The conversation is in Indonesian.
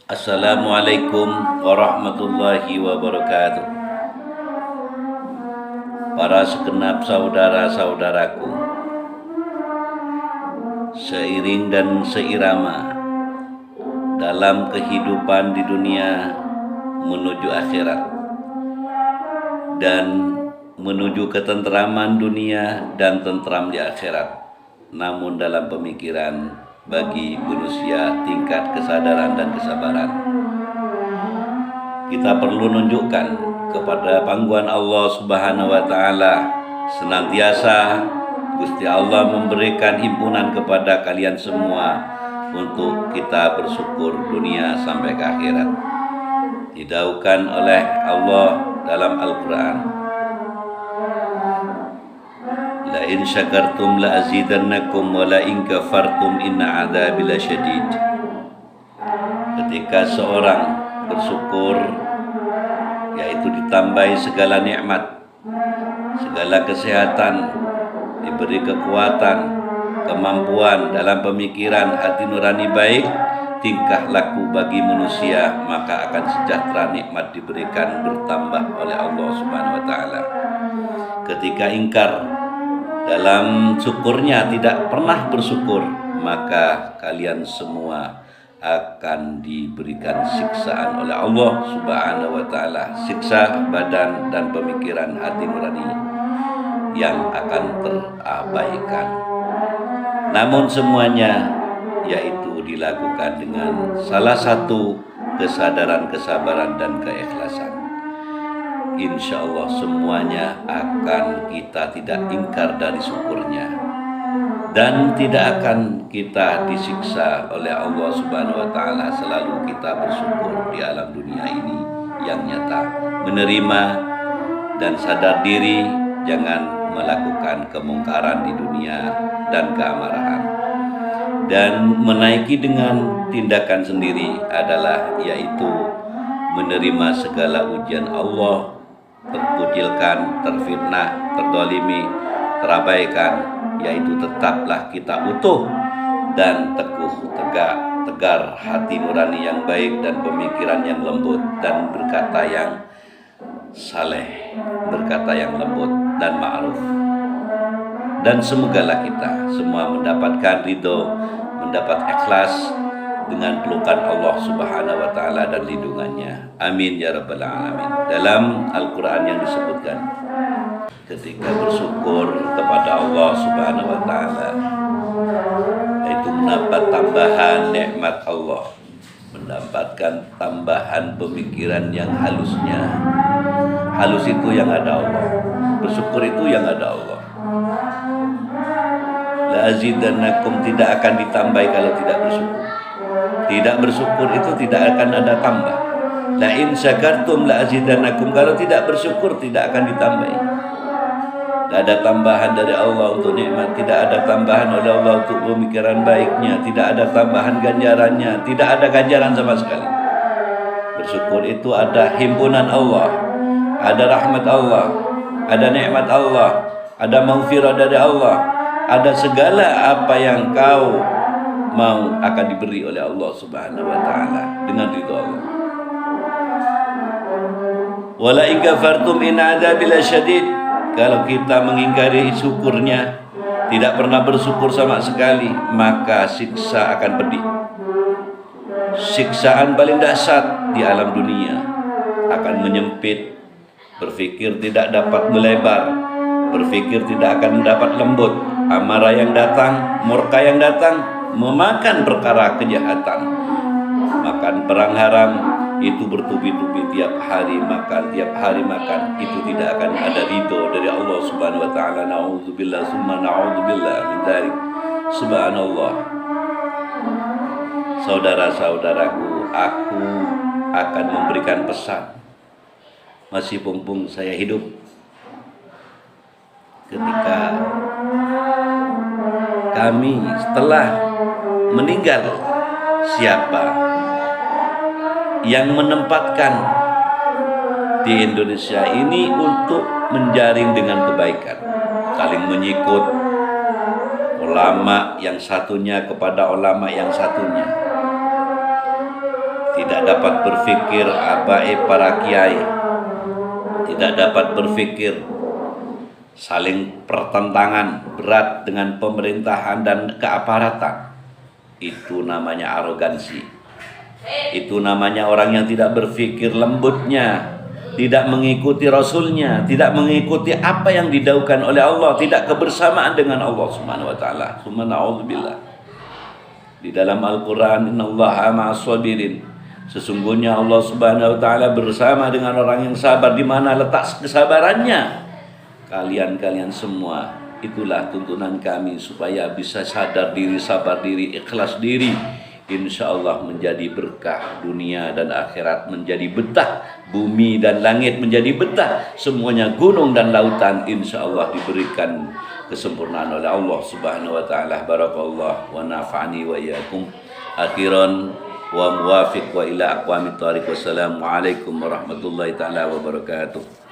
Assalamualaikum warahmatullahi wabarakatuh. Para segenap saudara-saudaraku, seiring dan seirama dalam kehidupan di dunia menuju akhirat dan menuju ketenteraman dunia dan tentram di akhirat. Namun dalam pemikiran bagi manusia tingkat kesadaran dan kesabaran, kita perlu menunjukkan kepada panggilan Allah Subhanahu wa taala, senantiasa Gusti Allah memberikan himpunan kepada kalian semua untuk kita bersyukur dunia sampai ke akhirat. Didaukan oleh Allah dalam Al-Qur'an, la in syakartum la azidannakum wa la in kafartum inna adzabi lasyadid. Ketika seorang bersyukur, yaitu ditambahi segala nikmat, segala kesehatan, diberi kekuatan, kemampuan dalam pemikiran, hati nurani baik, tingkah laku bagi manusia, maka akan sejahtera nikmat diberikan bertambah oleh Allah Subhanahu wa taala. Ketika ingkar dalam syukurnya, tidak pernah bersyukur, maka kalian semua akan diberikan siksaan oleh Allah Subhanahu wa taala, siksa badan dan pemikiran hati nurani yang akan terabaikan. Namun semuanya yaitu dilakukan dengan salah satu kesadaran, kesabaran dan keikhlasan. Insya Allah semuanya akan kita tidak ingkar dari syukurnya, dan tidak akan kita disiksa oleh Allah Subhanahu wa taala. Selalu kita bersyukur di alam dunia ini yang nyata, menerima dan sadar diri, jangan melakukan kemungkaran di dunia dan keamarahan. Dan menaiki dengan tindakan sendiri adalah yaitu menerima segala ujian Allah, terkucilkan, terfitnah, terdolimi, terabaikan, yaitu tetaplah kita utuh dan tegar hati nurani yang baik dan pemikiran yang lembut dan berkata yang saleh, berkata yang lembut dan ma'ruf. Dan semogalah kita semua mendapatkan ridho, mendapat ikhlas dengan pelukan Allah Subhanahu wa taala dan lindungannya. Amin ya rabbal alamin. Dalam Al-Qur'an yang disebutkan, ketika bersyukur kepada Allah Subhanahu wa taala, yaitu mendapat tambahan nikmat Allah, mendapatkan tambahan pemikiran yang halusnya. Halus itu yang ada Allah, bersyukur itu yang ada Allah. La azidannakum, tidak akan ditambahi kalau tidak bersyukur. Tidak bersyukur itu tidak akan ada tambah. La in syakartum la azidannakum, kalau tidak bersyukur tidak akan ditambahi. Tidak ada tambahan dari Allah untuk nikmat, tidak ada tambahan oleh Allah untuk pemikiran baiknya, tidak ada tambahan ganjarannya, tidak ada ganjaran sama sekali. Bersyukur itu ada himpunan Allah, ada rahmat Allah, ada nikmat Allah, ada maghfirah dari Allah, ada segala apa yang kau mau akan diberi oleh Allah Subhanahu wa taala dengan ridha Allah. Wala in kafartum in adzabi lasyadid, kalau kita mengingkari syukurnya, tidak pernah bersyukur sama sekali, maka siksa akan pedih. Siksaan paling dahsyat di alam dunia, akan menyempit, berpikir tidak dapat melebar, berpikir tidak akan mendapat lembut, amarah yang datang, murka yang datang, memakan perkara kejahatan, makan perang haram, itu bertubi-tubi tiap hari makan, itu tidak akan ada ridho dari Allah Subhanahu wa taala. Nauzubillah summa nauzubillah min dzalik. Subhanallah. Saudara-saudaraku, aku akan memberikan pesan masih mumpung saya hidup. Ketika kami setelah meninggal, siapa yang menempatkan di Indonesia ini untuk menjaring dengan kebaikan, saling menyikut ulama yang satunya kepada ulama yang satunya, tidak dapat berfikir abaib para kiai, tidak dapat berfikir saling pertentangan berat dengan pemerintahan dan keaparatan. Itu namanya arogansi. Itu namanya orang yang tidak berfikir lembutnya, tidak mengikuti Rasulnya, tidak mengikuti apa yang didaukan oleh Allah, tidak kebersamaan dengan Allah Subhanahu wa taala. Subhanallah. Di dalam Al-Qur'an, innallaha ma'as sabirin. Sesungguhnya Allah Subhanahu wa taala bersama dengan orang yang sabar. Di mana letak kesabarannya? Kalian semua. Itulah tuntunan kami supaya bisa sadar diri, sabar diri, ikhlas diri. Insya Allah menjadi berkah dunia dan akhirat, menjadi betah bumi dan langit, menjadi betah semuanya gunung dan lautan. Insya Allah diberikan kesempurnaan oleh Allah Subhanahu wa taala. Barakallah wa nafa'ani wa iyyakum. Akhiran wa muwafiq wa ila aqwamit thariq. Wassalamualaikum warahmatullahi taala wabarakatuh.